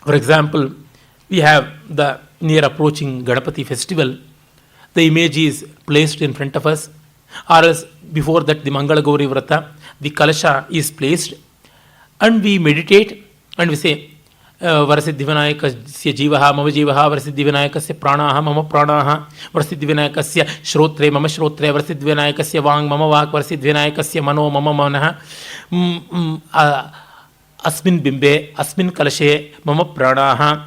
For example, we have the near approaching Ganapati festival. The image is placed in front of us, or else before that the Mangala Gauri Vrata, the Kalasha is placed, and we meditate and we say, Varasiddhivinayakasya Jivaha, Mama Jivaha, Varasiddhivinayakasya Pranaha, Mama Pranaha, Varasiddhivinayakasya Shrotre, Mama Shrotre, Varasiddhivinayakasya Vang, Mama Vak, Varasiddhivinayakasya Mano, Mama Manaha, Asmin Bimbe, Asmin Kalashe, Mama Pranaha,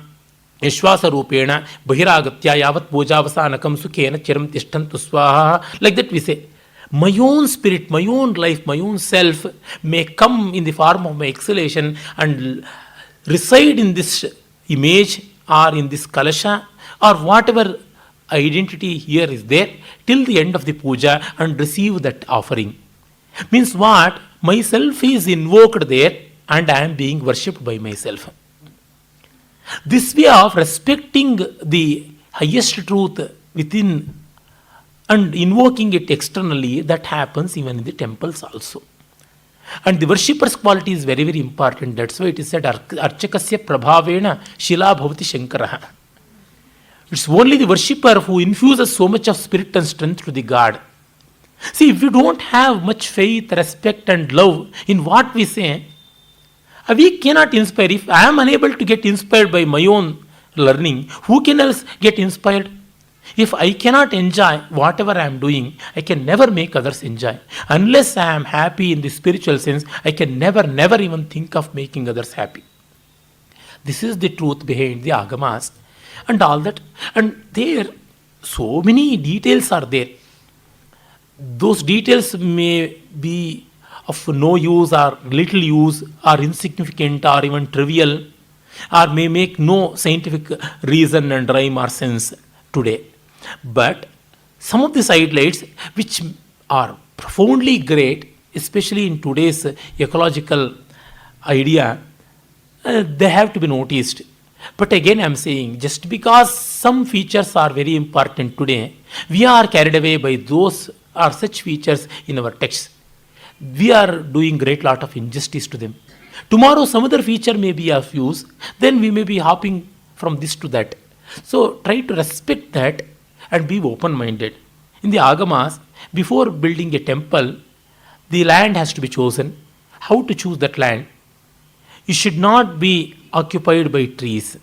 Vishwasa Rupena, Bahiragatya, Yavat Bojavasanakam Sukena, Chiram Tishtantu Swaha. Like that we say, my own spirit, my own life, my own self may come in the form of my exhalation and reside in this image or in this kalasha or whatever identity here is there till the end of the puja and receive that offering. Means what? Myself is invoked there and I am being worshipped by myself. This way of respecting the highest truth within and invoking it externally, that happens even in the temples also. And the worshipper's quality is very, very important. That's why it is said, Archakasya Prabhavena Shila Bhavati Shankaraha. It's only the worshipper who infuses so much of spirit and strength to the God. See, if you don't have much faith, respect, and love in what we say, we cannot inspire. If I am unable to get inspired by my own learning, who can else get inspired? If I cannot enjoy whatever I am doing, I can never make others enjoy. Unless I am happy in the spiritual sense, I can never even think of making others happy. This is the truth behind the Agamas and all that. And there, so many details are there. Those details may be of no use or little use or insignificant or even trivial or may make no scientific reason and rhyme or sense today. But some of the sidelights which are profoundly great, especially in today's ecological idea, they have to be noticed. But again I am saying, just because some features are very important today, we are carried away by those or such features in our texts. We are doing great lot of injustice to them. Tomorrow some other feature may be of use, then we may be hopping from this to that. So try to respect that and be open-minded. In the Agamas, before building a temple, the land has to be chosen. How to choose that land? It should not be occupied by trees.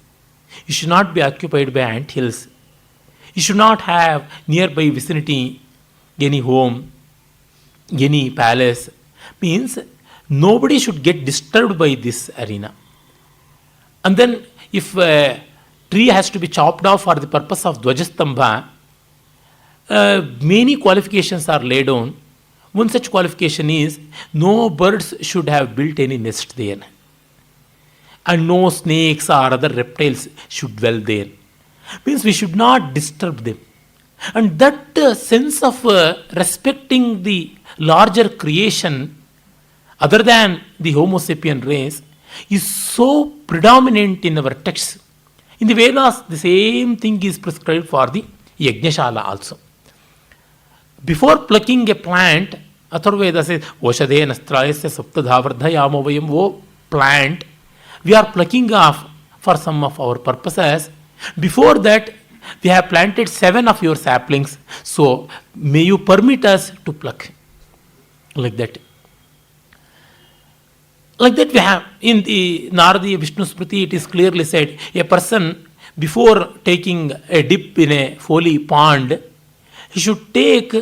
It should not be occupied by ant hills. You should not have nearby vicinity any home, any palace. Means nobody should get disturbed by this arena. And then if a tree has to be chopped off for the purpose of Dwajastambha, many qualifications are laid down. One such qualification is no birds should have built any nest there. And no snakes or other reptiles should dwell there. Means we should not disturb them. And that sense of respecting the larger creation other than the Homo sapien race is so predominant in our texts. In the Vedas, the same thing is prescribed for the Yajnashala also. Before plucking a plant, Atharvaveda says, Oshade nastrayasya saptadhavardhayamo vayam, O plant, we are plucking off for some of our purposes. Before that, we have planted 7 of your saplings, so may you permit us to pluck. Like that. Like that we have, in the Naradiya Vishnu Smriti, it is clearly said, a person, before taking a dip in a holy pond, he should take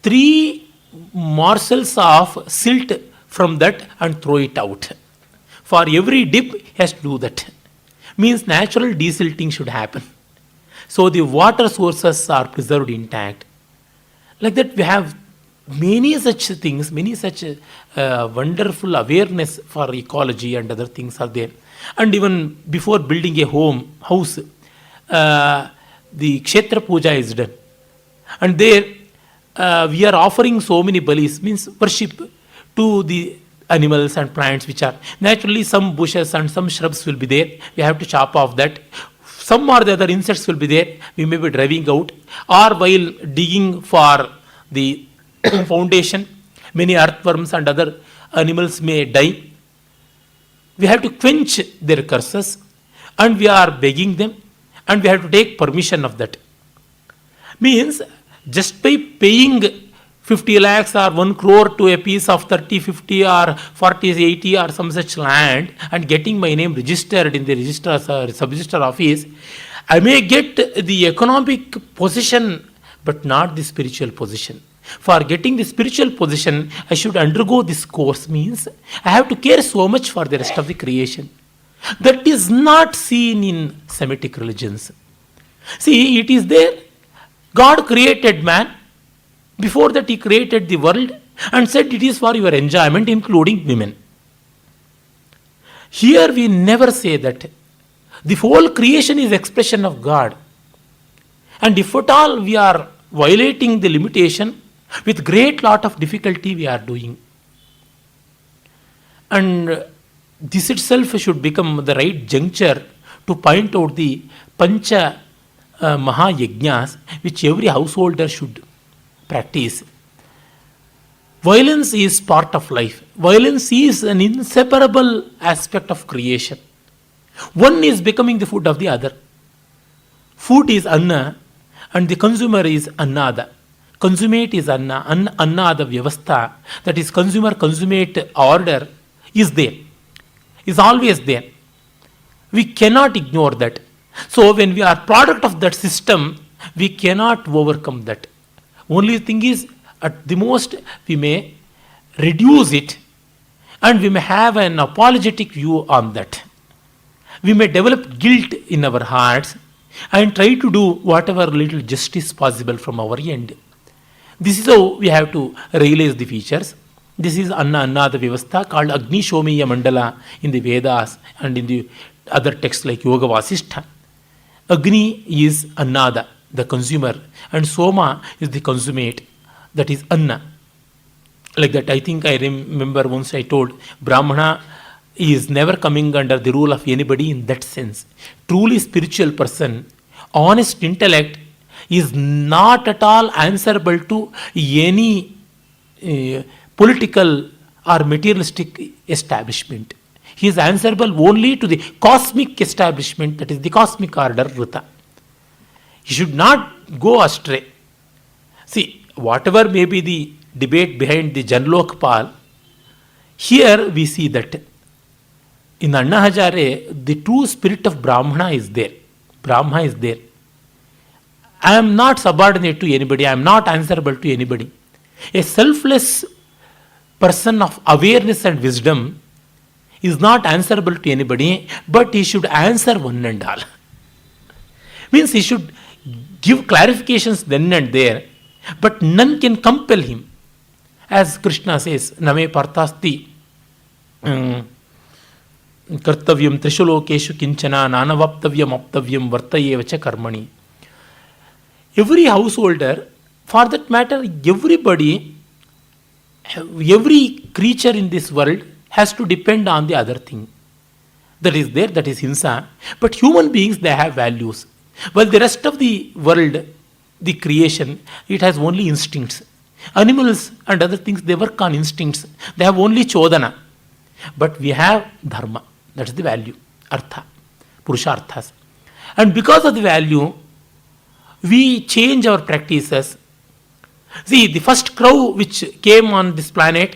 3 morsels of silt from that and throw it out. For every dip, he has to do that. Means natural desilting should happen. So the water sources are preserved intact. Like that we have many such things, many such wonderful awareness for ecology and other things are there. And even before building a house, the Kshetra Puja is done. And there we are offering so many balis, means worship to the animals and plants which are naturally some bushes and some shrubs will be there. We have to chop off that. Some or the other insects will be there. We may be driving out, or while digging for the foundation, many earthworms and other animals may die. We have to quench their curses. and we are begging them, and we have to take permission of that. Means just by paying 50 lakhs or 1 crore to a piece of 30, 50 or 40, 80 or some such land and getting my name registered in the registrar or sub-register office, I may get the economic position but not the spiritual position. For getting the spiritual position, I should undergo this course, means I have to care so much for the rest of the creation. That is not seen in Semitic religions. See, it is there. God created man. Before that, he created the world and said it is for your enjoyment, including women. Here we never say that. The whole creation is expression of God. And if at all we are violating the limitation, with great lot of difficulty we are doing. And this itself should become the right juncture to point out the Pancha Mahayajnas which every householder should practice. Violence is part of life. Violence is an inseparable aspect of creation. One is becoming the food of the other. Food is Anna and the consumer is Annada. Consummate is Anna, Annada Vyavastha, that is consumer-consummate order is there, is always there. We cannot ignore that. So when we are product of that system, we cannot overcome that. Only thing is, at the most, we may reduce it and we may have an apologetic view on that. We may develop guilt in our hearts and try to do whatever little justice possible from our end. This is how we have to realize the features. This is Annada Vyavastha called Agni Shomiya Mandala in the Vedas and in the other texts like Yoga Vasishtha. Agni is Annada, the consumer, and Soma is the consummate, that is Anna. Like that, I think I remember once I told, Brahmana is never coming under the rule of anybody in that sense. Truly spiritual person, honest intellect, is not at all answerable to any political or materialistic establishment. He is answerable only to the cosmic establishment, that is the cosmic order, Rita. He should not go astray. See, whatever may be the debate behind the Janlokpal, here we see that in Anna Hazare, the true spirit of Brahmana is there. Brahma is there. I am not subordinate to anybody. I am not answerable to anybody. A selfless person of awareness and wisdom is not answerable to anybody, but he should answer one and all. Means he should give clarifications then and there, but none can compel him. As Krishna says, Name Parthasti Kartavyam Trishulokeshu Kinchana Nanavaptavyam Aptavyam Vartayevacha Karmani. Every householder, for that matter, everybody, every creature in this world has to depend on the other thing. That is there, that is Hinsa. But human beings, they have values. While the rest of the world, the creation, it has only instincts. Animals and other things, they work on instincts. They have only Chodana. But we have Dharma. That is the value. Artha. Purusharthas. And because of the value, we change our practices. See, the first crow which came on this planet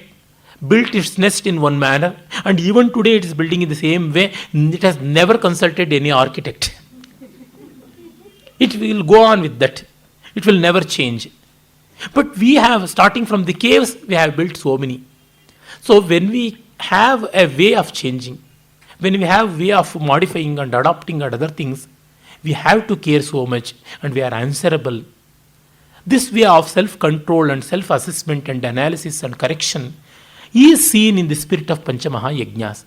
built its nest in one manner, and even today it is building in the same way. It has never consulted any architect. It will go on with that. It will never change. But we have, starting from the caves, we have built so many. So when we have a way of changing, when we have a way of modifying and adopting and other things, we have to care so much and we are answerable. This way of self-control and self-assessment and analysis and correction is seen in the spirit of Panchamaha Yajnas.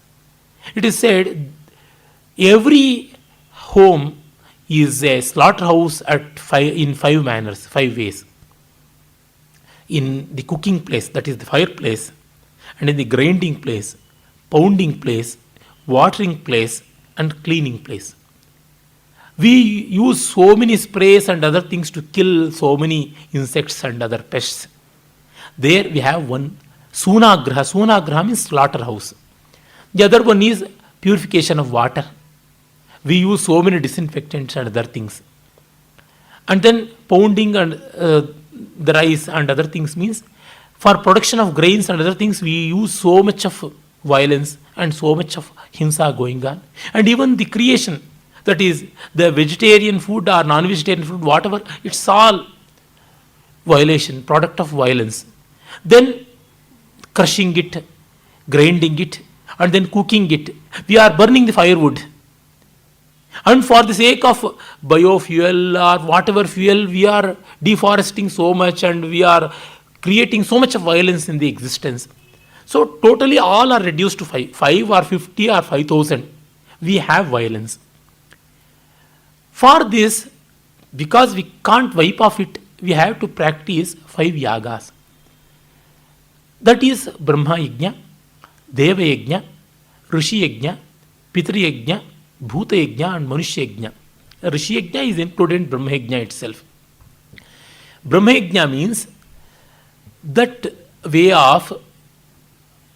It is said every home is a slaughterhouse in 5 manners, 5 ways. In the cooking place, that is the fireplace, and in the grinding place, pounding place, watering place, and cleaning place. We use so many sprays and other things to kill so many insects and other pests. There we have one Sunagraha. Sunagraha means slaughterhouse. The other one is purification of water. We use so many disinfectants and other things. And then pounding and the rice and other things means for production of grains and other things we use so much of violence and so much of hinsa going on. And even the creation, that is the vegetarian food or non-vegetarian food, whatever, it's all violation, product of violence. Then crushing it, grinding it, and then cooking it. We are burning the firewood. And for the sake of biofuel or whatever fuel, we are deforesting so much and we are creating so much of violence in the existence. So totally all are reduced to 5 or 50 or 5,000. We have violence. For this, because we can't wipe off it, we have to practice 5 yagas. That is Brahma Yajna, Deva Yajna, Rishi Yajna, Pitri Yajna, Bhuta Yajna and Manushya Yajna. Rishi Yajna is included in Brahma Yajna itself. Brahma Yajna means that way of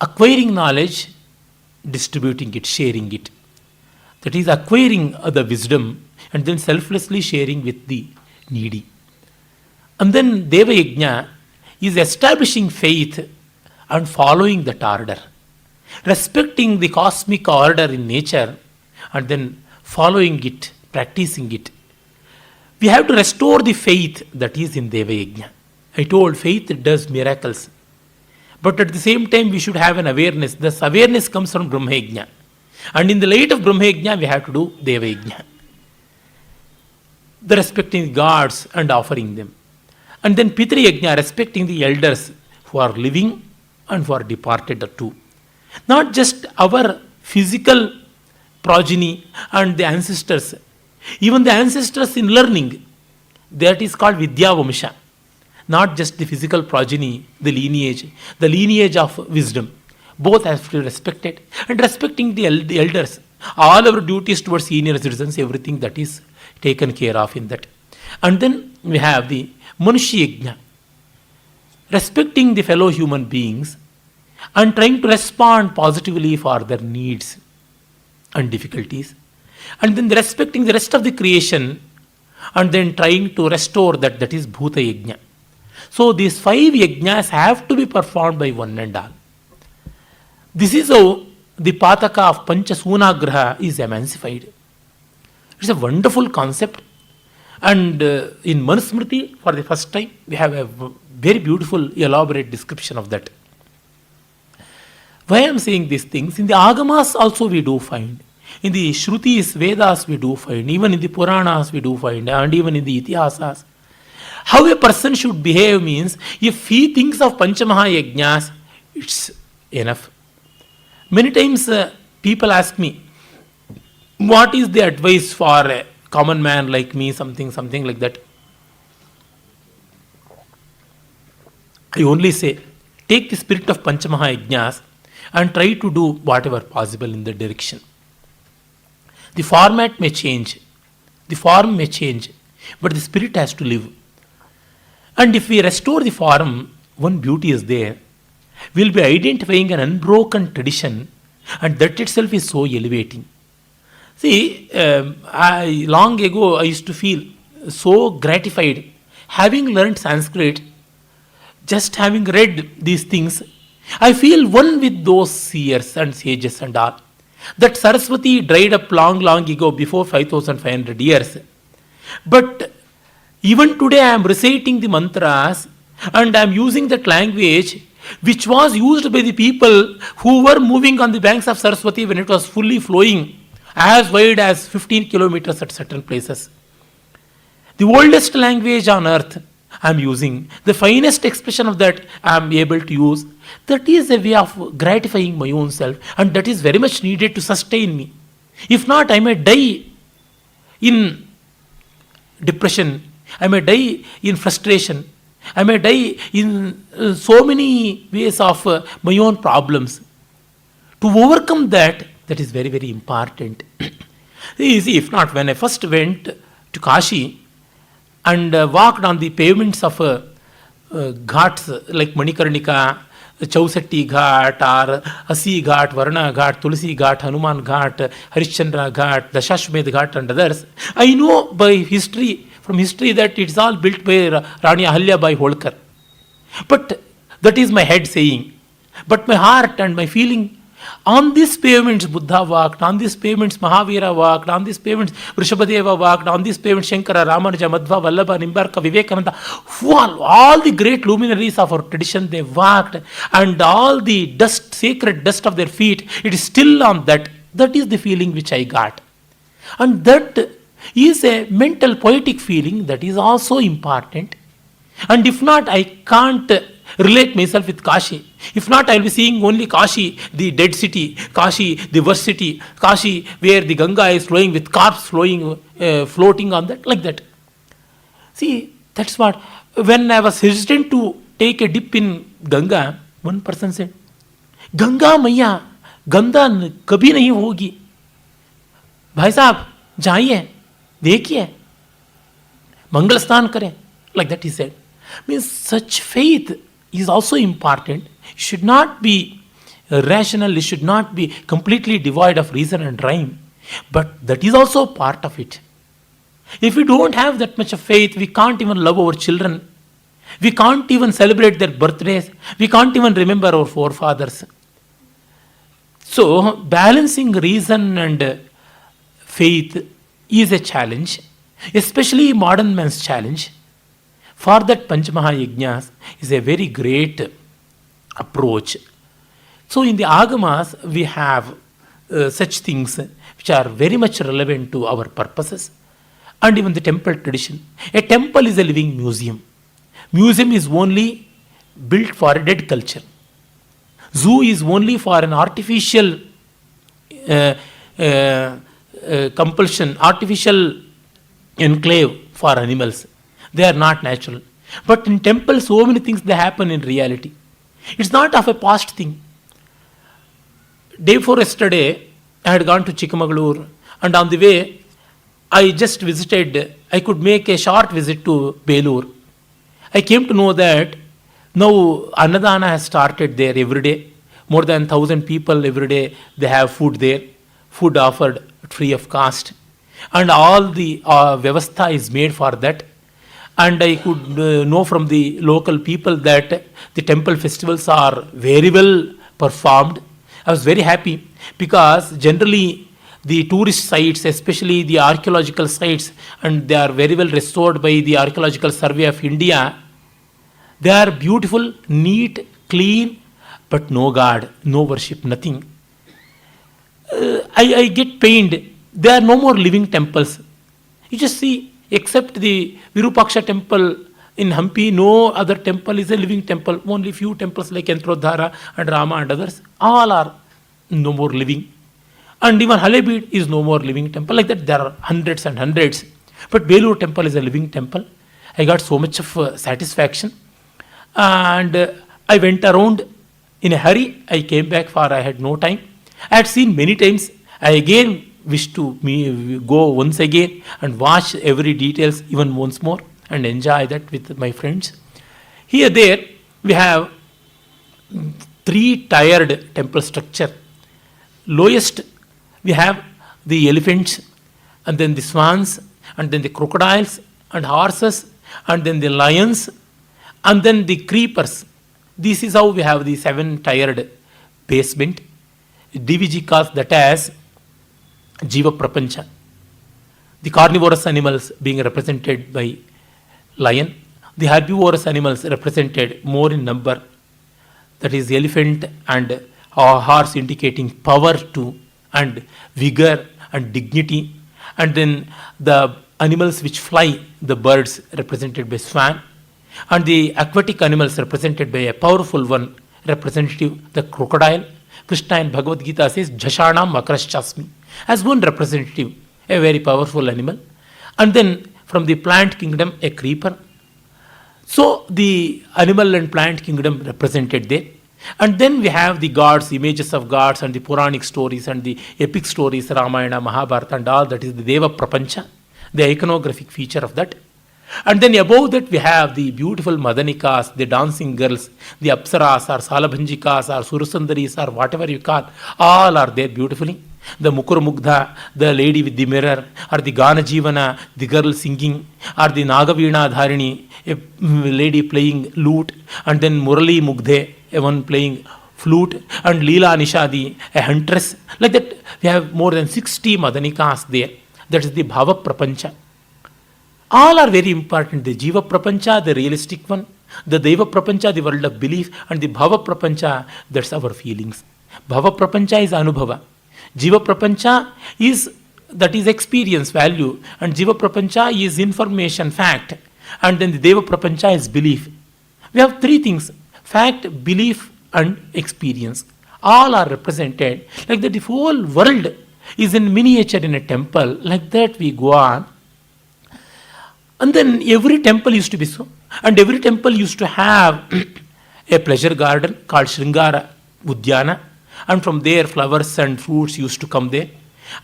acquiring knowledge, distributing it, sharing it. That is acquiring the wisdom and then selflessly sharing with the needy. And then Deva Yajna is establishing faith and following that order, respecting the cosmic order in nature and then following it, practicing it. We have to restore the faith that is in Deva Yajna. I told faith does miracles. But at the same time, we should have an awareness. This awareness comes from Brahma Yajna. And in the light of Brahma Yajna, we have to do Deva Yajna. The respecting gods and offering them. And then Pitri Yajna, respecting the elders who are living and who are departed too. Not just our physical progeny and the ancestors. Even the ancestors in learning, that is called Vidya Vamsha. Not just the physical progeny, the lineage of wisdom. Both have to be respected. And respecting the elders. All our duties towards senior citizens, everything that is taken care of in that. And then we have the Manushya Yajna. Respecting the fellow human beings and trying to respond positively for their needs and difficulties. And then respecting the rest of the creation and then trying to restore that is Bhuta Yajna. So these 5 yajnas have to be performed by one and all. This is how the Pataka of Pancha Sunagraha is emancipated. It's a wonderful concept. And in Manusmriti, for the first time, we have a very beautiful, elaborate description of that. Why I am saying these things? In the Agamas also we do find. In the Shrutis, Vedas we do find. Even in the Puranas we do find. And even in the Itihasas. How a person should behave means, if he thinks of Panchamaha Yajnas, it's enough. Many times people ask me, what is the advice for a common man like me, something like that. I only say, take the spirit of Panchamaha Yajnas and try to do whatever possible in that direction. The format may change, the form may change, but the spirit has to live. And if we restore the form, one beauty is there. We'll be identifying an unbroken tradition, and that itself is so elevating. See, long ago I used to feel so gratified having learned Sanskrit, just having read these things. I feel one with those seers and sages and all. That Saraswati dried up long ago, before 5,500 years. But even today I am reciting the mantras and I am using that language which was used by the people who were moving on the banks of Saraswati when it was fully flowing as wide as 15 kilometers at certain places. The oldest language on earth I am using. The finest expression of that I am able to use. That is a way of gratifying my own self, and that is very much needed to sustain me. If not, I may die in depression. I may die in frustration. I may die in so many ways of my own problems. To overcome that is very, very important. See, if not, when I first went to Kashi and walked on the pavements of ghats like Manikarnika, Chausetti Ghat or Asi Ghat, Varna Ghat, Tulsi Ghat, Hanuman Ghat, Harishchandra Ghat, Dashashwamedh Ghat and others. I know by history, from history, that it's all built by Rani Ahalya Bai Holkar. But that is my head saying. But my heart and my feeling, on these pavements Buddha walked, on these pavements Mahavira walked, on these pavements Vrishabhadeva walked, on these pavements Shankara, Ramanuja, Madhva, Vallabha, Nimbarka, Vivekananda, all the great luminaries of our tradition, they walked, and all the dust, sacred dust of their feet, it is still on that. That is the feeling which I got. And that is a mental poetic feeling that is also important. And if not, I can't relate myself with Kashi. If not, I will be seeing only Kashi, the dead city, Kashi, the worst city, Kashi, where the Ganga is flowing with corpse floating on that, like that. See, that's what. When I was hesitant to take a dip in Ganga, one person said, Ganga Maiya, Ganda kabhi nahi hogi. Bhai Sahab, jaiye, dekhiye, Mangal Snan kare. Like that he said. Means such faith is also important. It should not be rational, it should not be completely devoid of reason and rhyme. But that is also part of it. If we don't have that much of faith, we can't even love our children. We can't even celebrate their birthdays. We can't even remember our forefathers. So, balancing reason and faith is a challenge, especially modern man's challenge. For that, Panchmahayajnas is a very great approach. So, in the Agamas, we have such things which are very much relevant to our purposes, and even the temple tradition. A temple is a living museum. Museum is only built for a dead culture. Zoo is only for an artificial compulsion, artificial enclave for animals. They are not natural. But in temple, so many things they happen in reality. It's not of a past thing. Day before yesterday, I had gone to Chikmagalur, and on the way, I just visited, I could make a short visit to Belur. I came to know that now Annadana has started there every day. More than 1,000 people every day, they have food there, food offered free of cost. And all the Vyavastha is made for that. And I could know from the local people that the temple festivals are very well performed. I was very happy because generally the tourist sites, especially the archaeological sites, and they are very well restored by the Archaeological Survey of India. They are beautiful, neat, clean, but no God, no worship, nothing. I get pained. There are no more living temples. You just see, except the Virupaksha temple in Hampi, no other temple is a living temple. Only few temples like Yantrodhara and Rama and others, all are no more living. And even Halebid is no more living temple. Like that, there are hundreds and hundreds. But Belur temple is a living temple. I got so much of satisfaction. And I went around in a hurry. I came back for I had no time. I had seen many times. I again wish to go once again and watch every details even once more and enjoy that with my friends. Here, there, we have 3-tiered temple structure. Lowest, we have the elephants, and then the swans, and then the crocodiles, and horses, and then the lions, and then the creepers. This is how we have the 7-tiered basement. DVG calls that as Jiva Prapancha. The carnivorous animals being represented by lion, the herbivorous animals represented more in number, that is elephant and horse indicating power too, and vigor and dignity, and then the animals which fly, the birds represented by swan, and the aquatic animals represented by a powerful one, representative, the crocodile. Krishna in Bhagavad Gita says, Jhashanam Makraschasmi, as one representative, a very powerful animal. And then from the plant kingdom, a creeper. So the animal and plant kingdom represented there. And then we have the gods, images of gods, and the Puranic stories and the epic stories, Ramayana, Mahabharata, and all that is the Deva Prapancha, the iconographic feature of that. And then above that we have the beautiful Madanikas, the dancing girls, the Apsaras or Salabhanjikas or Surasundaris or whatever you call, all are there beautifully. The Mukur Mugdha, the lady with the mirror, or the Gana Jivana, the girl singing, or the Nagaveena Dharini, a lady playing lute, and then Murali Mugdhe, a one playing flute, and Leela Nishadi, a huntress. Like that, we have more than 60 Madanikas there. That is the Bhava Prapancha. All are very important. The Jiva Prapancha, the realistic one, the Deva Prapancha, the world of belief, and the Bhava Prapancha, that's our feelings. Bhava Prapancha is Anubhava. Jiva Prapancha is, that is experience, value, and Jiva Prapancha is information, fact, and then the Deva Prapancha is belief. We have three things: fact, belief, and experience. All are represented. Like that, the whole world is in miniature in a temple. Like that we go on. And then every temple used to be so. And every temple used to have a pleasure garden called Sringara Udyana. And from there flowers and fruits used to come there.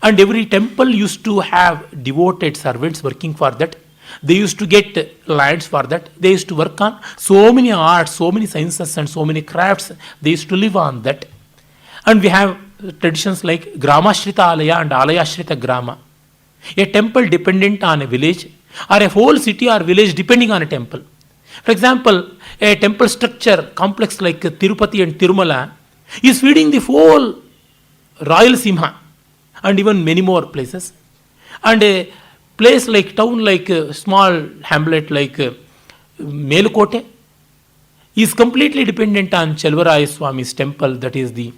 And every temple used to have devoted servants working for that. They used to get lands for that. They used to work on so many arts, so many sciences and so many crafts. They used to live on that. And we have traditions like Gramashrita Alaya and Alayashrita Grama. A temple dependent on a village, or a whole city or village depending on a temple. For example, a temple structure complex like Tirupati and Tirumala is feeding the whole Royal Simha and even many more places. And a place like town, like a small hamlet like Melukote is completely dependent on Chelvaraya Swami's temple, that is the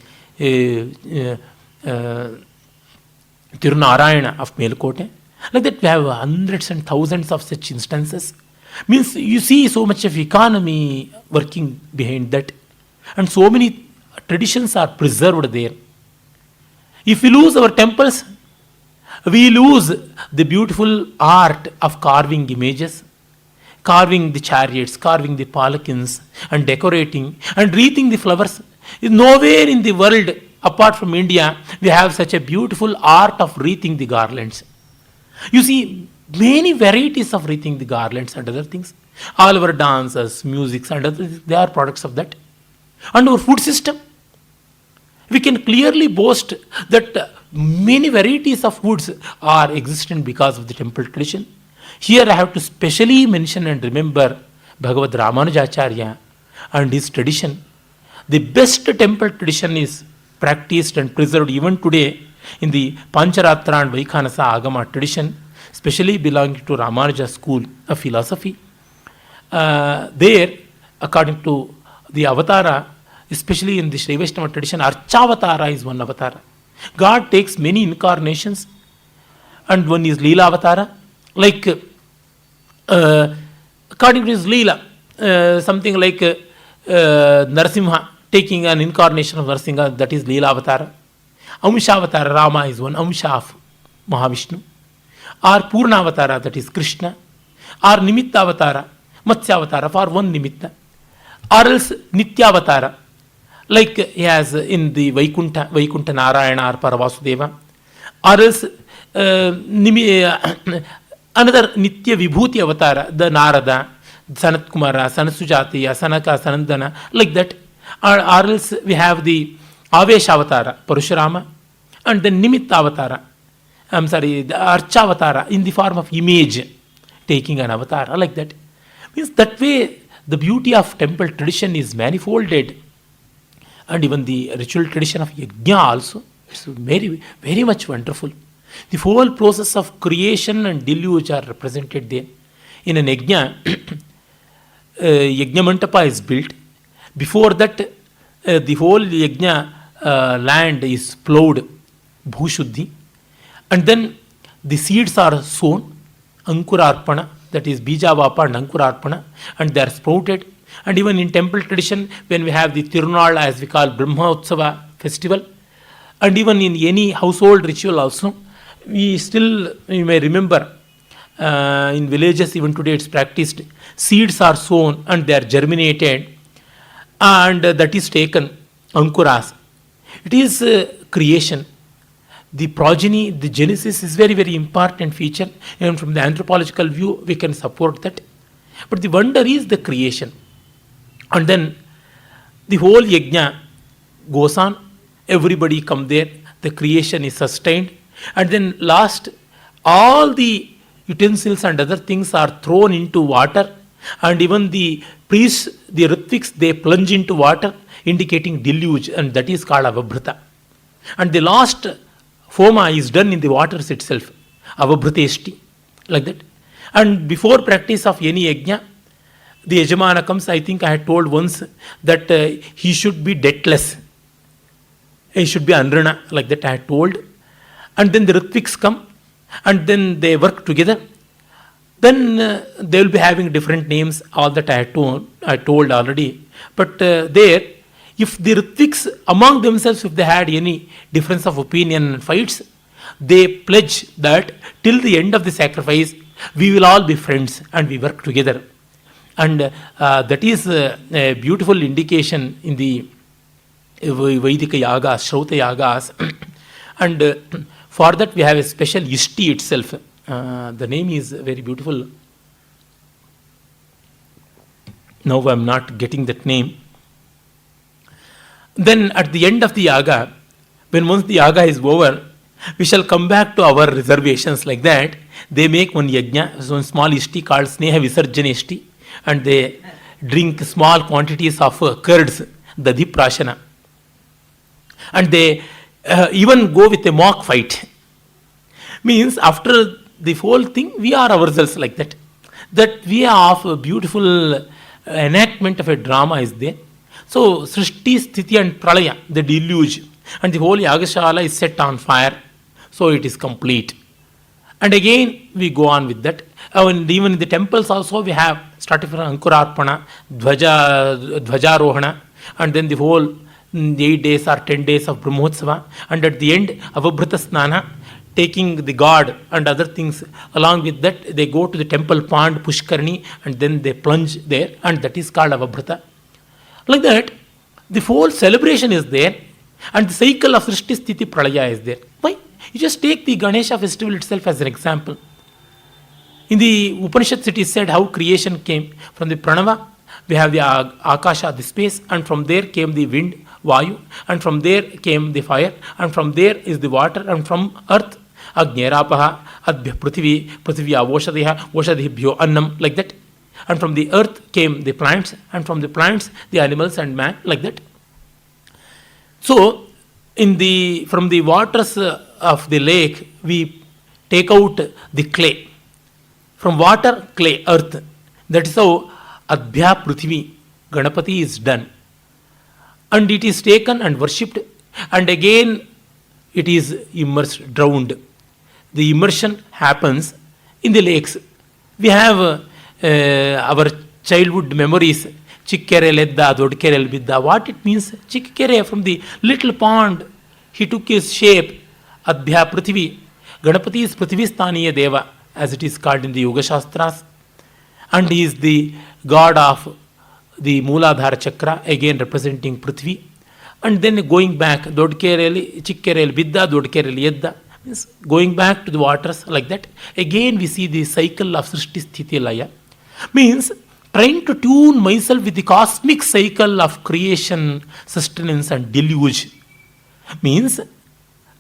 Tirunarayana of Melukote. Like that we have hundreds and thousands of such instances. Means you see so much of economy working behind that. And so many traditions are preserved there. If we lose our temples, we lose the beautiful art of carving images, carving the chariots, carving the palanquins, and decorating and wreathing the flowers. Nowhere in the world apart from India we have such a beautiful art of wreathing the garlands. You see many varieties of wreathing the garlands and other things. All our dances, musics and other things, they are products of that. And our food system, we can clearly boast that many varieties of foods are existent because of the temple tradition. Here I have to specially mention and remember Bhagavad Ramanujacharya and his tradition. The best temple tradition is practiced and preserved even today in the Pancharatra and Vaikhanasa Agama tradition, especially belonging to Ramanuja school of philosophy. There, according to the Avatara, especially in the Sri Vaishnava tradition, Archavatara is one Avatara. God takes many incarnations, and one is Leela Avatara. Like, according to his Leela, something like Narasimha taking an incarnation of Narasimha, that is Leela Avatara. Amshavatara, Rama is one Amsha of Mahavishnu. Or Purnavatara, that is Krishna. Or Nimittavatara, Matsyavatara for one Nimitta. Or else Nityavatara, like he has in the Vaikuntha Narayana or Paravasudeva. Or else another Nitya Vibhuti Avatara, the Narada, Sanat Kumara, Sanat Sujatiya, Sanaka, Sanandana, like that. Or else we have the Avesha Avatara, Parashurama, and then Nimitta Avatara. The Archavatara in the form of image, taking an avatar, like that. Means that way the beauty of temple tradition is manifolded. And even the ritual tradition of Yajna also, it's very, very much wonderful. The whole process of creation and deluge are represented there. In an Yajna, Yajna Mantapa is built. Before that, the whole Yajna land is plowed, Bhushuddhi. And then the seeds are sown, Ankurarpana, that is Bijavapa and Ankurarpana, and they are sprouted. And even in temple tradition, when we have the Tirunal, as we call Brahma Utsava festival, and even in any household ritual also, we may remember, in villages even today it's practiced, seeds are sown and they are germinated, and that is taken, Ankuras. It is creation. the progeny, the genesis is very, very important feature. And from the anthropological view, we can support that. But the wonder is the creation. And then the whole yajna goes on. Everybody come there. The creation is sustained. And then last, all the utensils and other things are thrown into water. And even the priests, the ritviks, they plunge into water, indicating deluge. And that is called avabhrita. And the last Homa is done in the waters itself. Avabhruteshti. Like that. And before practice of any yajna, the Yajamana comes. I think I had told once that he should be deathless. He should be anrana. Like that I had told. And then the Ritviks come. And then they work together. Then they will be having different names. All that I told already. But there, if the Ritviks among themselves, if they had any difference of opinion and fights, they pledge that till the end of the sacrifice, we will all be friends and we work together. And that is a beautiful indication in the Vaidika yagas, Shrauta yagas. And for that we have a special Ishti itself. The name is very beautiful. Now I am not getting that name. Then at the end of the yaga, when once the yaga is over, we shall come back to our reservations like that. They make one yajna, so one small ishti called Sneha Visarjana ishti, and they drink small quantities of curds, Dadhi Prashana. And they even go with a mock fight. Means after the whole thing, we are ourselves like that. That we have a beautiful enactment of a drama is there. So, Srishti, Sthiti and Pralaya, the deluge, and the whole Yagashala is set on fire. So, it is complete. And again, we go on with that. And even in the temples also, we have started from Ankurarpana, Dhvajarohana, and then the whole 8 days or 10 days of Brahmotsava. And at the end, Avabhrita Snana, taking the god and other things. Along with that, they go to the temple pond, Pushkarni, and then they plunge there, and that is called Avabhrita. Like that, the whole celebration is there, and the cycle of Srishti, Sthiti, Pralaya is there. Why? You just take the Ganesha festival itself as an example. In the Upanishads, it is said how creation came. From the Pranava, we have the Akasha, the space, and from there came the wind, Vayu, and from there came the fire, and from there is the water, and from earth, Agnyarapaha, Adbhya Prithvi, Prithvi Avoshadhiha, Voshadhibhyo Annam, like that. And from the earth came the plants, and from the plants the animals and man, like that. So, from the waters of the lake, we take out the clay. From water, clay, earth. That is how Adbhya Prithvi, Ganapati is done. And it is taken and worshipped, and again it is immersed, drowned. The immersion happens in the lakes. We have our childhood memories, Chikkere ledda, Dodkere bidda. What it means? Chikkere, from the little pond, he took his shape, Adbhya Prithvi. Ganapati is Prithvistaniya Deva, as it is called in the Yoga Shastras. And he is the god of the Mooladhara Chakra, again representing Prithvi. And then going back, Dodkere, Chikkere bidda, Dodkere yedda. Means going back to the waters like that. Again we see the cycle of Srishti, Sthiti, Laya. Means trying to tune myself with the cosmic cycle of creation, sustenance and deluge. Means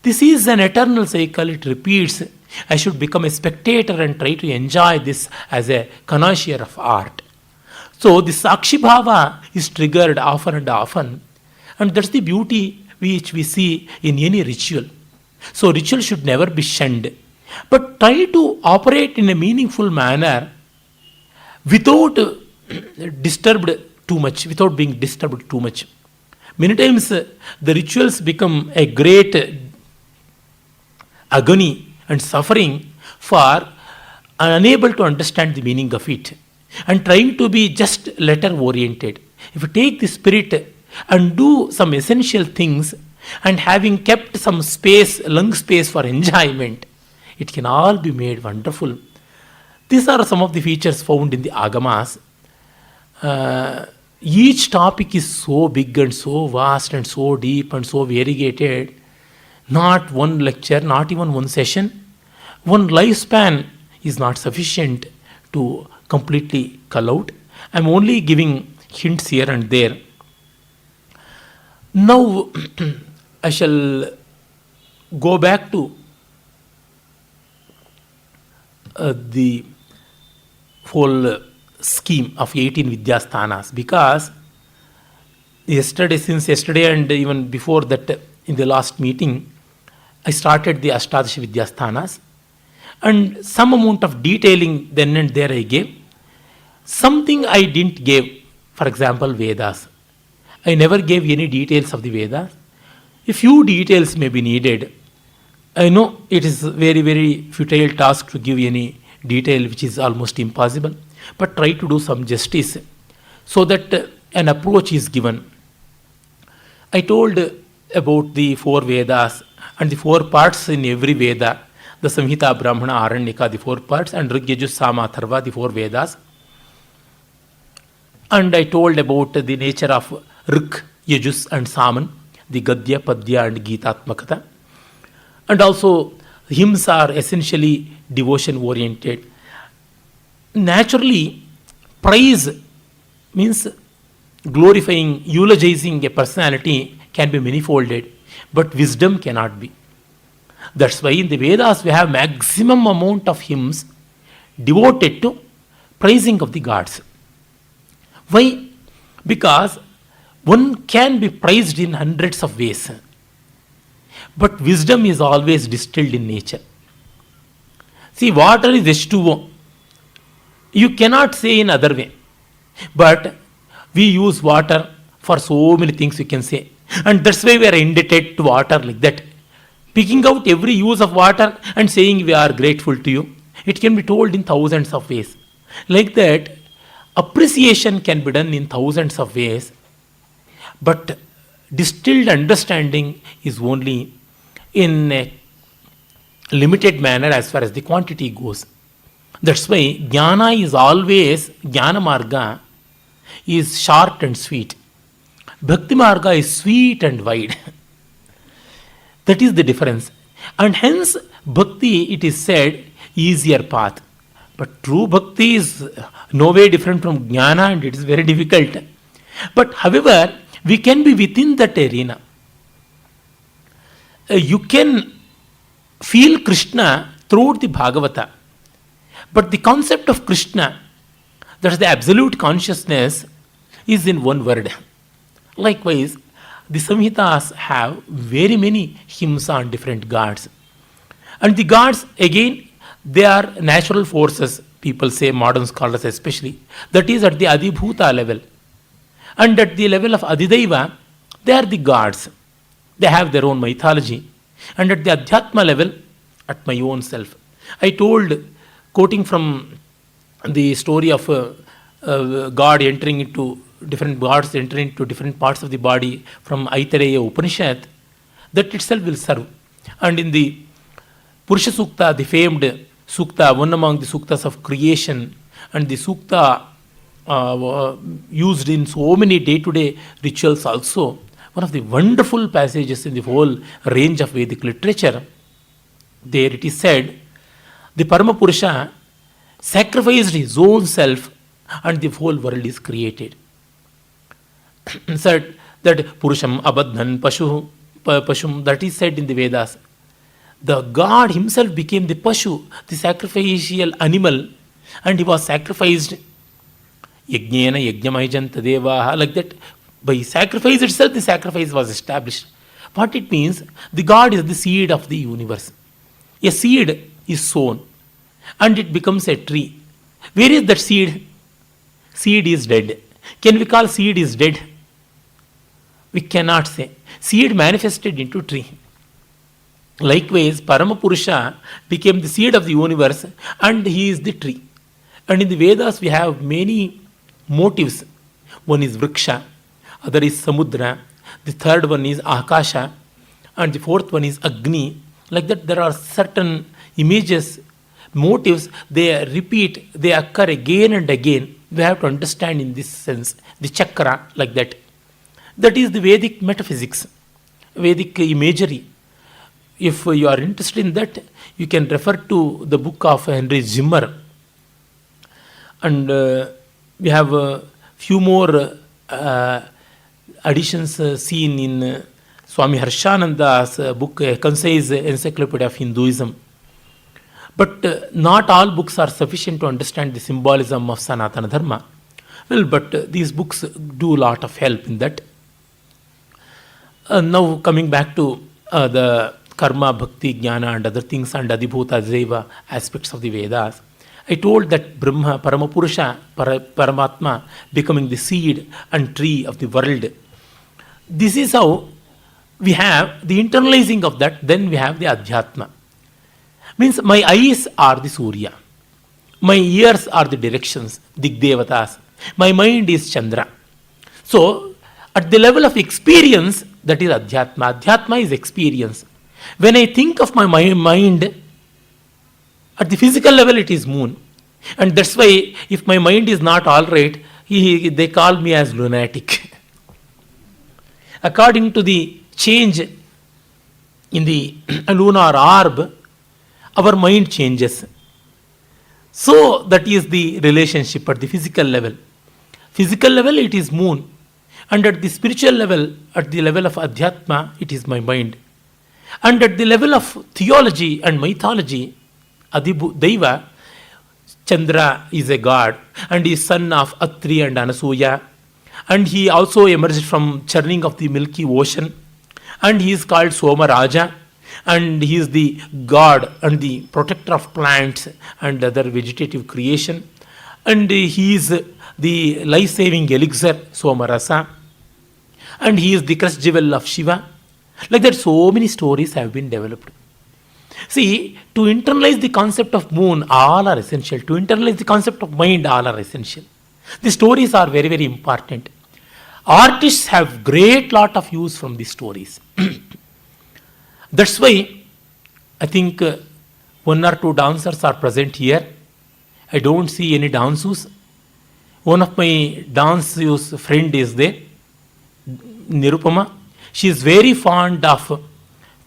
this is an eternal cycle, it repeats. I should become a spectator and try to enjoy this as a connoisseur of art. So this Sakshi Bhava is triggered often and often. And that's the beauty which we see in any ritual. So ritual should never be shunned. But try to operate in a meaningful manner without disturbed too much, without being disturbed too much. Many times the rituals become a great agony and suffering for unable to understand the meaning of it and trying to be just letter oriented. If you take the spirit and do some essential things and having kept some space, lung space for enjoyment, it can all be made wonderful. These are some of the features found in the Agamas. Each topic is so big and so vast and so deep and so variegated Not one lecture, not even one session, one lifespan is not sufficient to completely cull out. I'm only giving hints here and there. Now, I shall go back to the whole scheme of 18 Vidyasthanas, because since yesterday and even before that, in the last meeting, I started the Ashtadasha Vidyasthanas, and some amount of detailing then and there I gave. Something I didn't give, for example, Vedas. I never gave any details of the Vedas. A few details may be needed. I know it is a very, very futile task to give any detail, which is almost impossible, but try to do some justice so that an approach is given. I told about the four Vedas and the four parts in every Veda, the Samhita, Brahmana, Aranyaka, the four parts, and Rig, Yajus, Sama, Atharva, the four Vedas. And I told about the nature of Rig, Yajus, and Saman, the Gadya, Padya, and Gitatmakata. And also, hymns are essentially devotion oriented. Naturally, praise means glorifying, eulogizing a personality can be manifolded, but wisdom cannot be. That's why in the Vedas we have maximum amount of hymns devoted to praising of the gods. Why? Because one can be praised in hundreds of ways, but wisdom is always distilled in nature. See, water is H2O. You cannot say in other way, but we use water for so many things, you can say, and that's why we are indebted to water like that. Picking out every use of water and saying we are grateful to you, it can be told in thousands of ways. Like that, appreciation can be done in thousands of ways, but distilled understanding is only in a limited manner as far as the quantity goes. That's why jnana is always, jnana marga is short and sweet. Bhakti marga is sweet and wide. That is the difference. And hence, bhakti, it is said, easier path. But true bhakti is no way different from jnana, and it is very difficult. But however, we can be within that arena. You can feel Krishna throughout the Bhagavata. But the concept of Krishna, that is the absolute consciousness, is in one word. Likewise, the Samhitas have very many hymns on different gods. And the gods, again, they are natural forces, people say, modern scholars especially. That is at the Adibhuta level. And at the level of Adidaiva, they are the gods. They have their own mythology. And at the Adhyatma level, at my own self. I told, quoting from the story of God entering into different gods entering into different parts of the body from Aitareya Upanishad, that itself will serve. And in the Purusha Sukta, the famed Sukta, one among the Suktas of creation, and the Sukta used in so many day-to-day rituals also, one of the wonderful passages in the whole range of Vedic literature, there it is said, the Parama Purusha sacrificed his own self and the whole world is created. Said that Purusham Abadhan Pashum, that is said in the Vedas. The God himself became the Pashu, the sacrificial animal, and he was sacrificed. Yajnena Yajnamaijan Tadevaha, like that. By sacrifice itself, the sacrifice was established. What it means, the God is the seed of the universe. A seed is sown and it becomes a tree. Where is that seed? Seed is dead. Can we call seed is dead? We cannot say. Seed manifested into tree. Likewise, Paramapurusha became the seed of the universe and he is the tree. And in the Vedas we have many motives. One is Vriksha, other is Samudra, the third one is Akasha, and the fourth one is Agni. Like that, there are certain images, motives, they repeat, they occur again and again. We have to understand in this sense, the chakra, like that. That is the Vedic metaphysics, Vedic imagery. if you are interested in that, you can refer to the book of Henry Zimmer. And we have a few more additions seen in Swami Harshananda's book, A Concise Encyclopedia of Hinduism. But not all books are sufficient to understand the symbolism of Sanatana Dharma. Well, but these books do a lot of help in that. Now coming back to the karma, bhakti, jnana and other things and adhibhuta, deva aspects of the Vedas, I told that Brahma, Paramapurusha, Paramatma becoming the seed and tree of the world. This is how we have the internalizing of that, then we have the Adhyatma. Means my eyes are the Surya, my ears are the directions, Digdevatas, my mind is Chandra. So, at the level of experience, that is Adhyatma. Adhyatma is experience. When I think of my mind, at the physical level it is moon. And that's why if my mind is not all right, they call me as lunatic. According to the change in the lunar orb, our mind changes. So that is the relationship at the physical level. Physical level it is moon. And at the spiritual level, at the level of Adhyatma, it is my mind. And at the level of theology and mythology, Deva, Chandra is a god and is son of Atri and Anasuya. And he also emerged from churning of the Milky Ocean. And he is called Somaraja. And he is the god and the protector of plants and other vegetative creation. And he is the life-saving elixir, Somarasa. And he is the crest jewel of Shiva. Like that, so many stories have been developed. See, to internalize the concept of moon, all are essential. To internalize the concept of mind, all are essential. The stories are very, very important. Artists have great lot of use from these stories. That's why I think one or two dancers are present here. I don't see any dansus. One of my danceuse friend is there, Nirupama. She is very fond of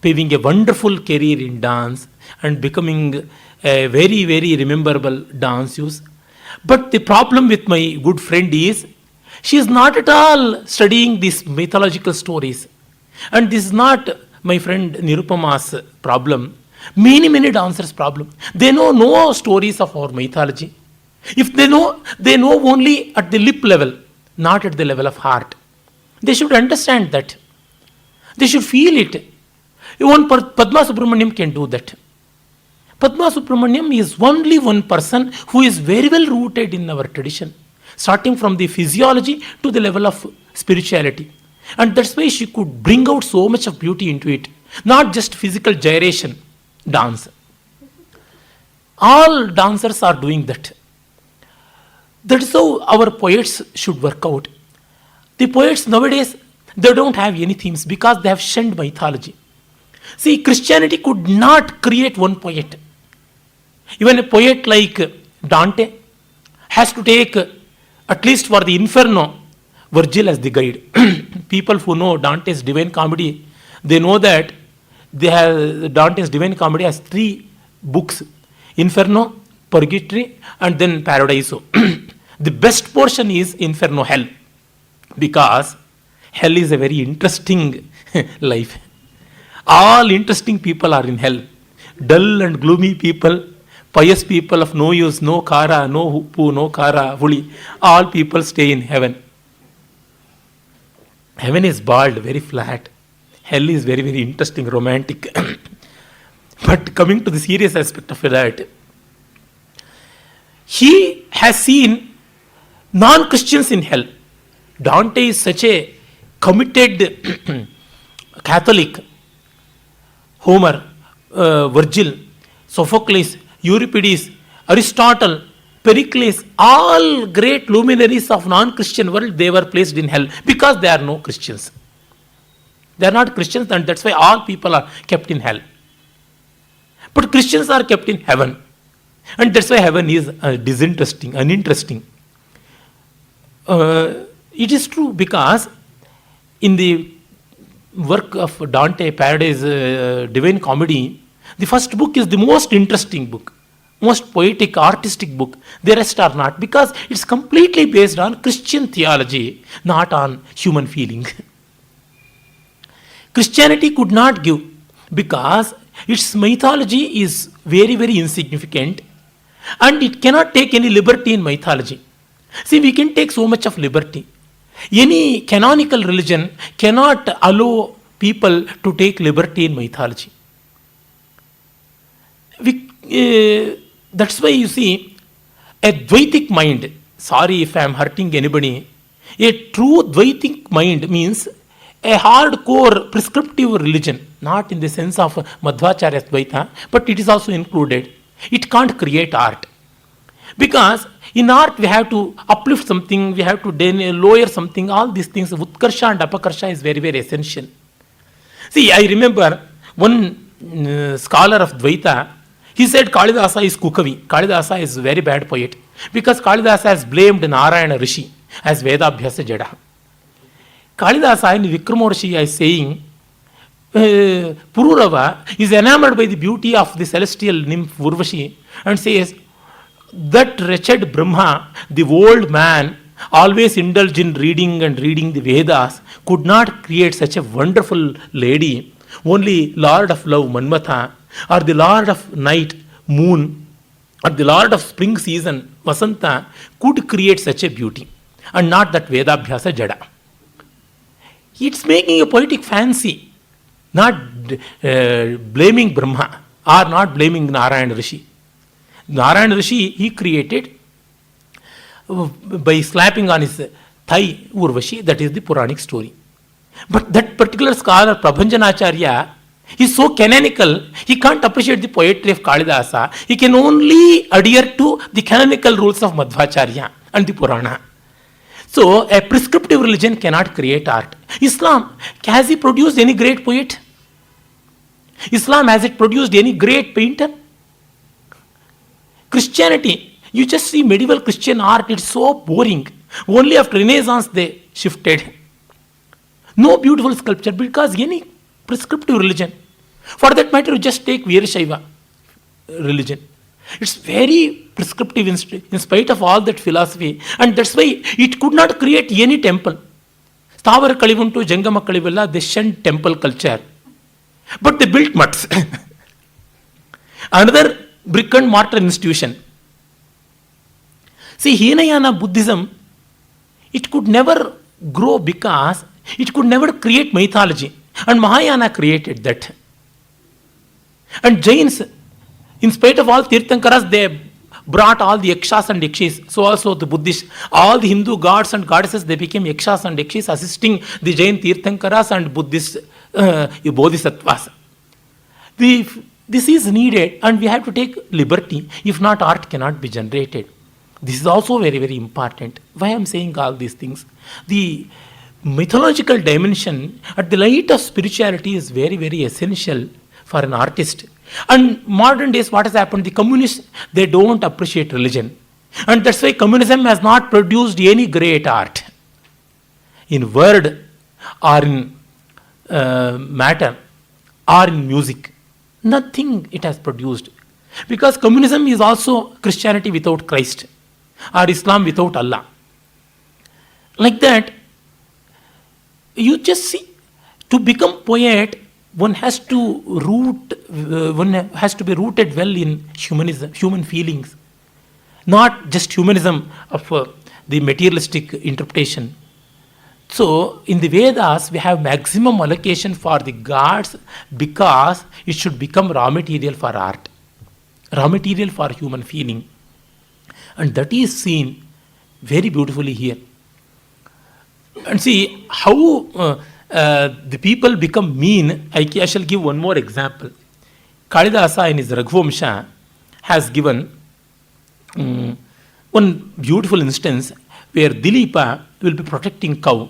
paving a wonderful career in dance and becoming a very, very rememberable danceuse. But the problem with my good friend is, she is not at all studying these mythological stories. And this is not my friend Nirupama's problem. Many, many dancers' problem. They know no stories of our mythology. If they know only at the lip level, not at the level of heart. They should understand that. They should feel it. Even Padma Subramaniam can do that. Padma Subramaniam is only one person who is very well rooted in our tradition, starting from the physiology to the level of spirituality. And that's why she could bring out so much of beauty into it. Not just physical gyration, dance. All dancers are doing that. That is how our poets should work out. The poets nowadays, they don't have any themes because they have shunned mythology. See, Christianity could not create one poet. Even a poet like Dante has to take, at least for the Inferno, Virgil as the guide. People who know Dante's Divine Comedy, they know that Dante's Divine Comedy has 3 books: Inferno, Purgatory, and then Paradiso. The best portion is Inferno, Hell, because hell is a very interesting life. All interesting people are in hell. Dull and gloomy people, pious people of no use, no kara, no huppu, no kara, huli, all people stay in heaven. Heaven is bald, very flat. Hell is very, very interesting, romantic. But coming to the serious aspect of that, he has seen non-Christians in hell. Dante is such a committed Catholic. Homer, Virgil, Sophocles, Euripides, Aristotle, Pericles, all great luminaries of non-Christian world, they were placed in hell because they are no Christians. They are not Christians, and that's why all people are kept in hell. But Christians are kept in heaven. And that's why heaven is disinteresting, uninteresting. It is true because in the work of Dante, Paradise, Divine Comedy, the first book is the most interesting book, most poetic, artistic book. The rest are not, because it's completely based on Christian theology, not on human feeling. Christianity could not give, because its mythology is very, very insignificant, and it cannot take any liberty in mythology. See, we can take so much of liberty. Any canonical religion cannot allow people to take liberty in mythology. That's why you see, a Dvaitic mind, sorry if I am hurting anybody, a true Dvaitic mind means a hardcore prescriptive religion, not in the sense of Madhvacharya's Dvaita, but it is also included. It can't create art. Because in art we have to uplift something, we have to lower something, all these things. Utkarsha and Apakarsha is very, very essential. See, I remember one scholar of Dvaita, he said Kalidasa is Kukavi. Kalidasa is a very bad poet, because Kalidasa has blamed Narayana Rishi as Vedabhyasa Jada. Kalidasa in Vikramarshi is saying, Pururava is enamored by the beauty of the celestial nymph Urvashi and says, that wretched Brahma, the old man, always indulged in reading the Vedas, could not create such a wonderful lady. Only Lord of Love, Manmatha, or the Lord of Night, Moon, or the Lord of Spring Season, Vasanta, could create such a beauty, and not that Vedabhyasa Jada. It's making a poetic fancy, not blaming Brahma, or not blaming Narayana Rishi. Narayana Rishi, he created by slapping on his thigh Urvashi, that is the Puranic story. But that particular scholar, Prabhanjanacharya, is so canonical, he can't appreciate the poetry of Kalidasa. He can only adhere to the canonical rules of Madhvacharya and the Purana. So, a prescriptive religion cannot create art. Islam, has it produced any great poet? Islam, has it produced any great painter? Christianity, you just see medieval Christian art, it's so boring. Only after Renaissance they shifted. No beautiful sculpture, because any prescriptive religion, for that matter, you just take Veerashaiva religion. It's very prescriptive in spite of all that philosophy, and that's why it could not create any temple. Stavara Kalivuntu, Jangama Kalivella, they shunned temple culture. But they built mutts. Another brick and mortar institution. See, Hinayana Buddhism, it could never grow because it could never create mythology. And Mahayana created that. And Jains, in spite of all Tirthankaras, they brought all the Yakshas and Yakshis. So also the Buddhists, all the Hindu gods and goddesses, they became Yakshas and Yakshis, assisting the Jain Tirthankaras and Buddhist Bodhisattvas. This is needed, and we have to take liberty. If not, art cannot be generated. This is also very, very important. Why I am saying all these things? The mythological dimension at the light of spirituality is very, very essential for an artist. And modern days, what has happened? The communists, they don't appreciate religion. And that's why communism has not produced any great art. In word, or in matter, or in music. Nothing it has produced. Because communism is also Christianity without Christ, or Islam without Allah. Like that, you just see, to become poet, one has to be rooted well in humanism, human feelings, not just humanism of the materialistic interpretation. So, in the Vedas, we have maximum allocation for the gods because it should become raw material for art, raw material for human feeling. And that is seen very beautifully here. And see how the people become mean. I shall give one more example. Kalidasa in his Raghuvamsha has given one beautiful instance where Dilipa will be protecting cow.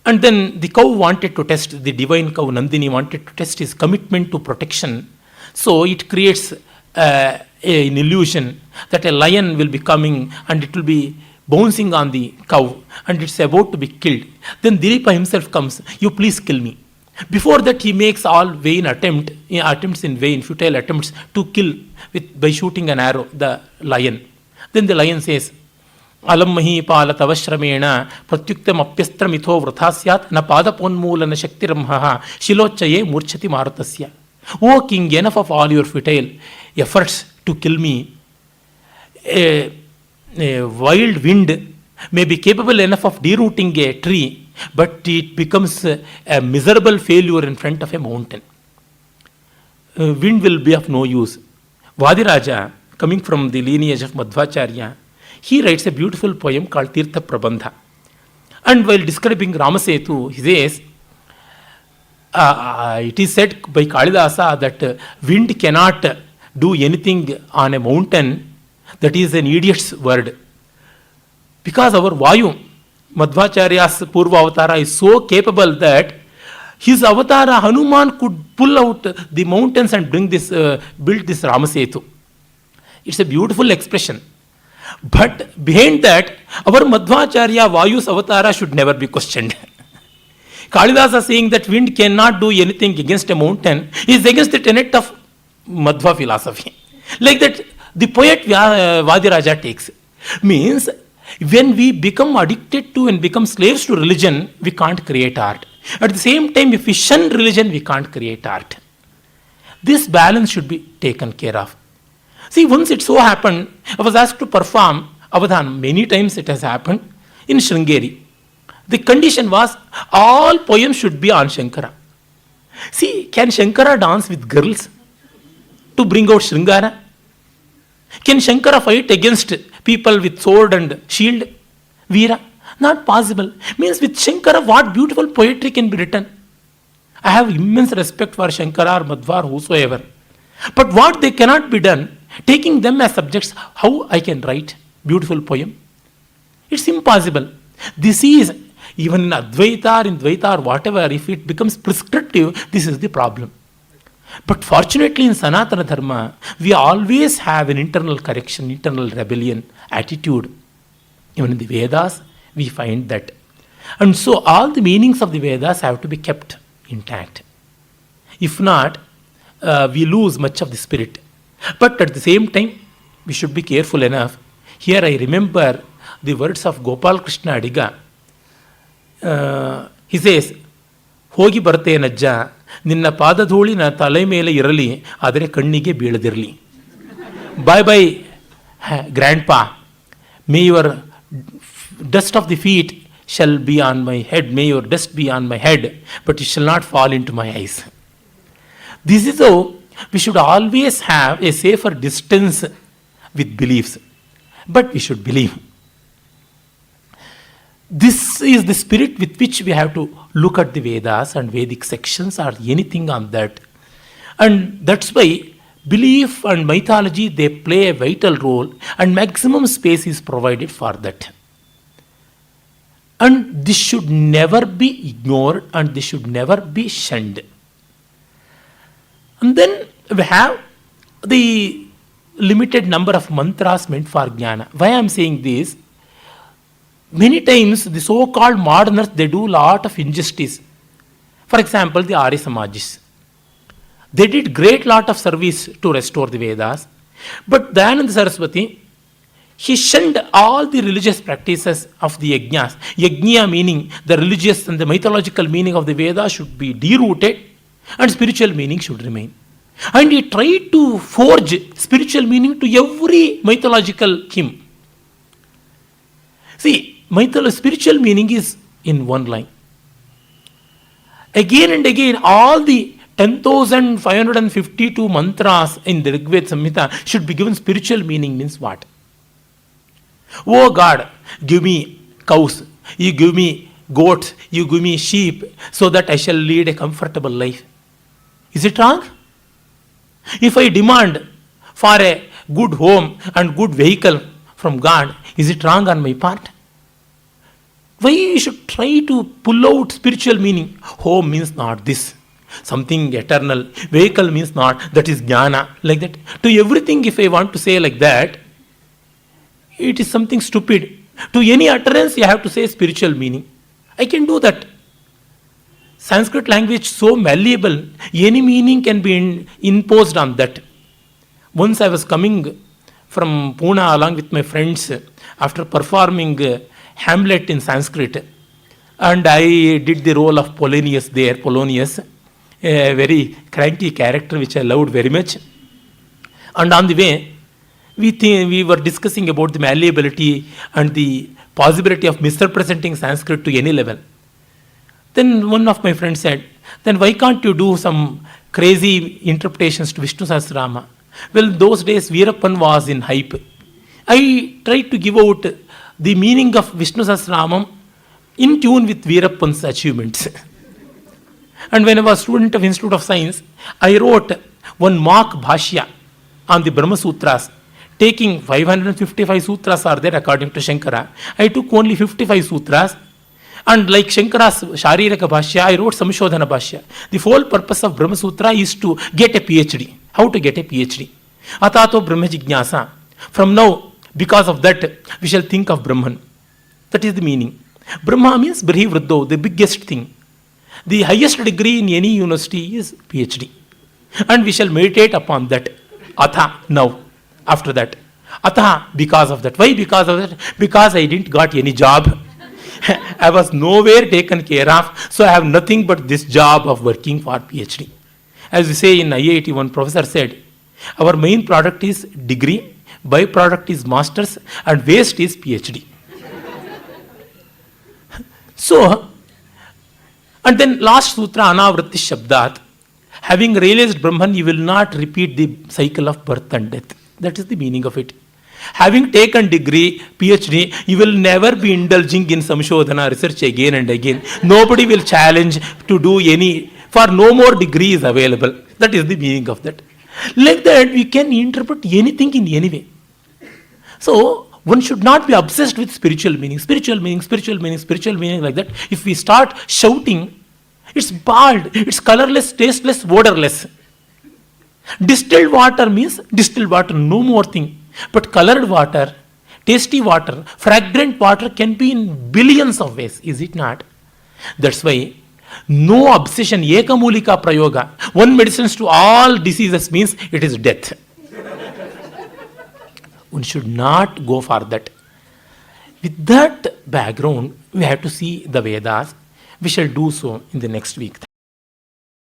And then the cow wanted to test, the divine cow Nandini wanted to test his commitment to protection. So it creates an illusion that a lion will be coming and it will be bouncing on the cow and it's about to be killed. Then Dilipa himself comes, you please kill me. Before that, he makes all attempts in vain, futile attempts to kill by shooting an arrow the lion. Then the lion says, Alam mahipala tavashramena pratyuktam apyastramito vrthasyat na padaponmulana shaktiramhaha shilochaye murchati maratasya. O king, enough of all your futile efforts to kill me. A wild wind may be capable enough of derooting a tree, but it becomes a miserable failure in front of a mountain. Wind will be of no use. Vadiraja, coming from the lineage of Madhvacharya, he writes a beautiful poem called Tirtha Prabandha. And while describing Ramasetu, he says, it is said by Kalidasa that wind cannot do anything on a mountain. That is an idiot's word. Because our Vayu, Madhvacharya's Purva Avatara, is so capable that his Avatara Hanuman could pull out the mountains and build this Ramasetu. It's a beautiful expression. But behind that, our Madhvacharya Vayu's Avatara should never be questioned. Kalidasa saying that wind cannot do anything against a mountain is against the tenet of Madhva philosophy. Like that, the poet Vadiraja takes. Means, when we become addicted to and become slaves to religion, we can't create art. At the same time, if we shun religion, we can't create art. This balance should be taken care of. See, once it so happened, I was asked to perform Avadhan. Many times it has happened in Sringeri. The condition was all poems should be on Shankara. See, can Shankara dance with girls to bring out Sringara? Can Shankara fight against people with sword and shield? Veera? Not possible. Means with Shankara, what beautiful poetry can be written? I have immense respect for Shankara or Madhva or whosoever. But what they cannot be done, taking them as subjects, how I can write beautiful poem? It's impossible. This is, even in Advaita or in Dvaita or whatever, if it becomes prescriptive, this is the problem. But fortunately in Sanatana Dharma, we always have an internal correction, internal rebellion attitude. Even in the Vedas, we find that. And so all the meanings of the Vedas have to be kept intact. If not, we lose much of the spirit. But at the same time, we should be careful enough. Here I remember the words of Gopal Krishna Adiga. He says, Hogi barte najja, ನಿನ್ನ ಪಾದಧೂಳಿ ನನ್ನ ತಲೆ ಮೇಲೆ ಇರಲಿ, ಆದರೆ ಕಣ್ಣಿಗೆ ಬೀಳದಿರಲಿ. Bye bye, grandpa. May your dust of the feet shall be on my head. May your dust be on my head, but it shall not fall into my eyes. This is how we should always have a safer distance with beliefs. But we should believe. This is the spirit with which we have to look at the Vedas and Vedic sections or anything on that. And that's why belief and mythology, they play a vital role and maximum space is provided for that. And this should never be ignored and this should never be shunned. And then we have the limited number of mantras meant for jnana. Why I am saying this? Many times the so-called moderners, they do a lot of injustice. For example, the Arya Samajis. They did great lot of service to restore the Vedas. But Dayananda Saraswati, he shunned all the religious practices of the yajnas. Yajna meaning the religious and the mythological meaning of the Vedas should be derooted and spiritual meaning should remain. And he tried to forge spiritual meaning to every mythological hymn. See, spiritual meaning is in one line. Again and again, all the 10,552 mantras in the Rigveda Samhita should be given spiritual meaning. Means what? Oh God, give me cows, you give me goats, you give me sheep, so that I shall lead a comfortable life. Is it wrong? If I demand for a good home and good vehicle from God, is it wrong on my part? Why you should try to pull out spiritual meaning? Home means not this, something eternal. Vehicle means not, that is jnana, like that. To everything, if I want to say like that, it is something stupid. To any utterance, you have to say spiritual meaning. I can do that. Sanskrit language so malleable, any meaning can be imposed on that. Once I was coming from Pune along with my friends after performing Hamlet in Sanskrit, and I did the role of Polonius there, Polonius, a very cranky character which I loved very much. And on the way, we were discussing about the malleability and the possibility of misrepresenting Sanskrit to any level. Then one of my friends said, then why can't you do some crazy interpretations to Vishnu Sahasrama? Well, those days Veerappan was in hype. I tried to give out the meaning of Vishnu Sahasramam in tune with Veerappan's achievements. And when I was student of Institute of Science, I wrote one mock bhashya on the Brahma Sutras, taking 555 sutras are there according to Shankara. I took only 55 sutras, and like Shankara's Shariraka Bhashya, I wrote Samshodhana Bhashya. The whole purpose of Brahma Sutra is to get a PhD. How to get a PhD? Atato Brahma Jignasa. From now, because of that, we shall think of Brahman. That is the meaning. Brahma means Brihi Vriddho, the biggest thing. The highest degree in any university is PhD. And we shall meditate upon that. Atha, now, after that. Atha, because of that. Why because of that? Because I didn't got any job. I was nowhere taken care of, so I have nothing but this job of working for PhD. As we say in IIT, one professor said, our main product is degree, byproduct is masters, and waste is PhD. So, and then last sutra, Anavritti Shabdat, having realized Brahman, you will not repeat the cycle of birth and death. That is the meaning of it. Having taken degree, PhD, you will never be indulging in Samshodhana research again and again. Nobody will challenge to do any, for no more degree is available. That is the meaning of that. Like that, we can interpret anything in any way. So, one should not be obsessed with spiritual meaning like that. If we start shouting, it's bald, it's colorless, tasteless, odorless. Distilled water means distilled water, no more thing. But colored water, tasty water, fragrant water can be in billions of ways, is it not? That's why no obsession, ekamulika prayoga, one medicines to all diseases means it is death. One should not go for that. With that background, we have to see the Vedas. We shall do so in the next week.